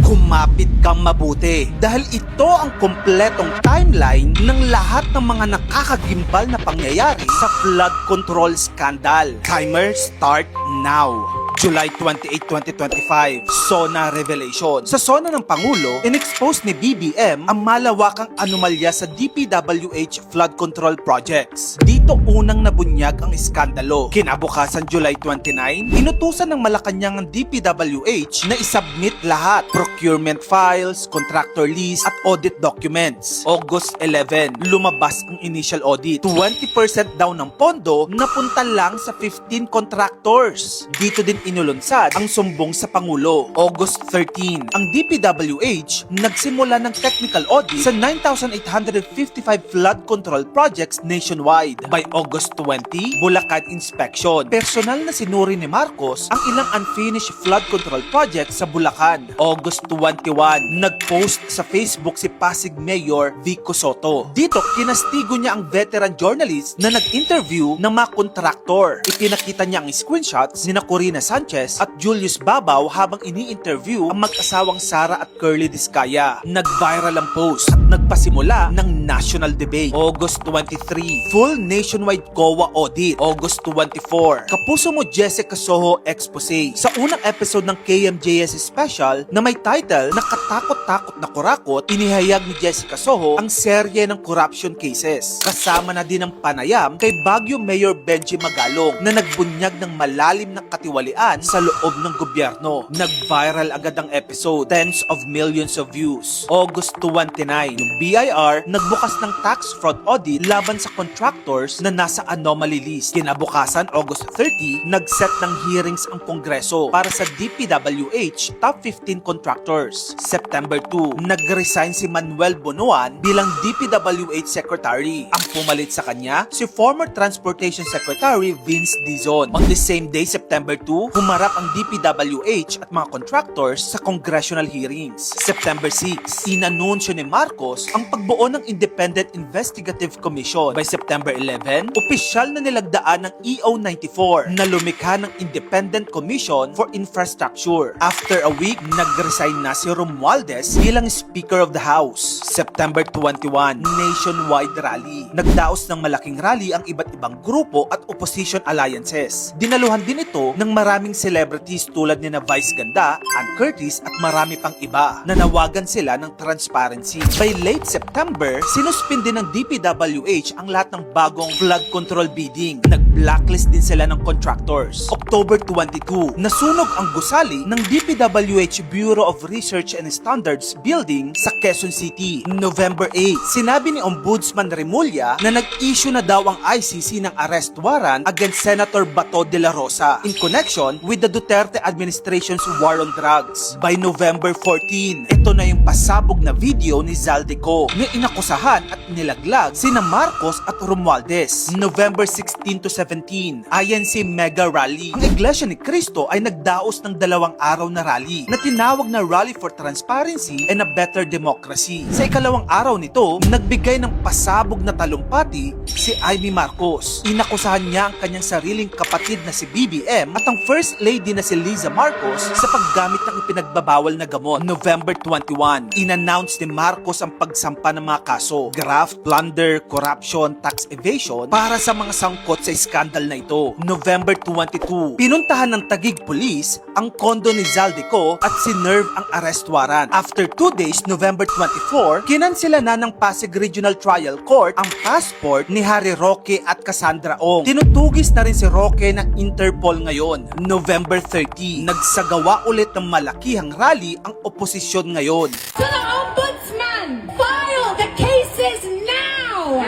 Kumapit kang mabuti dahil ito ang kompletong timeline ng lahat ng mga nakakagimbal na pangyayari sa flood control scandal. Timer start now. July 28, 2025, SONA Revelation. Sa SONA ng Pangulo, in-expose ni BBM ang malawakang anomalya sa DPWH flood control projects. Dito unang nabunyag ang iskandalo. Kinabukasan July 29, inutusan ng Malacanang ang DPWH na isubmit lahat, procurement files, contractor list at audit documents. August 11, lumabas ang initial audit. 20% daw ng pondo napunta lang sa 15 contractors. Dito din inulunsad ang sumbong sa Pangulo. August 13, ang DPWH nagsimula ng technical audit sa 9,855 flood control projects nationwide. By August 20, Bulacan inspection. Personal na sinuri ni Marcos ang ilang unfinished flood control projects sa Bulacan. August 21, nag-post sa Facebook si Pasig Mayor Vico Soto. Dito, kinastigo niya ang veteran journalist na nag-interview ng mga kontraktor. Ipinakita niya ang screenshots ni Corina Sanchez at Julius Babaw habang ini-interview ang mag-asawang Sara at Curly Discaya. Nag-viral ang post at nagpasimula ng national debate. August 23, full nationwide COA audit. August 24, Kapuso Mo Jessica Soho expose. Sa unang episode ng KMJS special na may title na Katakot-takot na kurakot, inihayag ni Jessica Soho ang serye ng corruption cases. Kasama na din ang panayam kay Baguio Mayor Benji Magalong na nagbunyag ng malalim na katiwalian sa loob ng gobyerno. Nag-viral agad ang episode, tens of millions of views. August 29, yung BIR nagbukas ng tax fraud audit laban sa contractors na nasa anomaly list. Kinabukasan, August 30, nag-set ng hearings ang Kongreso para sa DPWH top 15 contractors. September 2, nag-resign si Manuel Bonoan bilang DPWH Secretary. Ang pumalit sa kanya, si former Transportation Secretary Vince Dizon. On the same day, September 2, humarap ang DPWH at mga contractors sa congressional hearings. September 6, inanunsyo ni Marcos ang pagbuo ng Independent Investigative Commission. By September 11, opisyal na nilagdaan ng EO94 na lumikha ng Independent Commission for Infrastructure. After a week, nag-resign na si Romualdez bilang Speaker of the House. September 21, nationwide rally. Nagdaos ng malaking rally ang iba't ibang grupo at opposition alliances. Dinaluhan din ito ng maraming celebrities tulad ni na Vice Ganda, Ann Curtis at marami pang iba. Nanawagan sila ng transparency. By late September, sinuspindi ng DPWH ang lahat ng bagong flood control bidding. Nag-blacklist din sila ng contractors. October 22, nasunog ang gusali ng DPWH Bureau of Research and Standards building sa Quezon City. November 8, sinabi ni Ombudsman Remulla na nag-issue na daw ang ICC ng arrest warrant against Senator Bato de la Rosa in connection with the Duterte administration's war on drugs. By November 14, ito na yung pasabog na video ni Zaldico na inakusahan at nilaglag sina Marcos at Romualdez. November 16 to 17, INC Mega Rally. Ang Iglesia ni Cristo ay nagdaos ng 2 araw na rally na tinawag na Rally for Transparency and a Better Democracy. Sa ikalawang araw nito, nagbigay ng pasabog na talumpati si Amy Marcos. Inakusahan niya ang kanyang sariling kapatid na si BBM at ang First Lady na si Liza Marcos sa paggamit ng ipinagbabawal na gamot. November 21, in-announce ni Marcos ang pagsampa ng mga kaso, graft, plunder, corruption, tax evasion para sa mga sangkot sa skandal na ito. November 22, pinuntahan ng Taguig Police ang kondo ni Zaldico at sinerve ang arrest warrant. After 2 days, November 24, kinansela na ng Pasig Regional Trial Court ang passport ni Harry Roque at Cassandra Ong. Tinutugis na rin si Roque ng Interpol ngayon. November 30, nagsagawa ulit ng malakihang rally ang oposisyon ngayon. To the Ombudsman, file the cases now!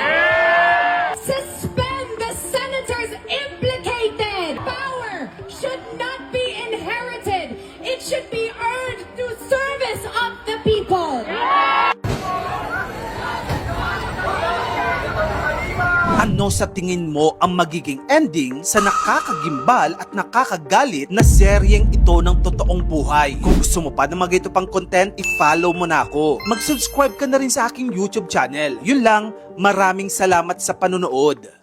Suspend the senators implicated! Power should not be inherited. It should be earned through service of the people. Ano sa tingin mo ang magiging ending sa nakakagimbal at nakakagalit na seryeng ito ng totoong buhay? Kung gusto mo pa na mag-ito pang content, i-follow mo na ako. Mag-subscribe ka na rin sa aking YouTube channel. Yun lang, maraming salamat sa panunood.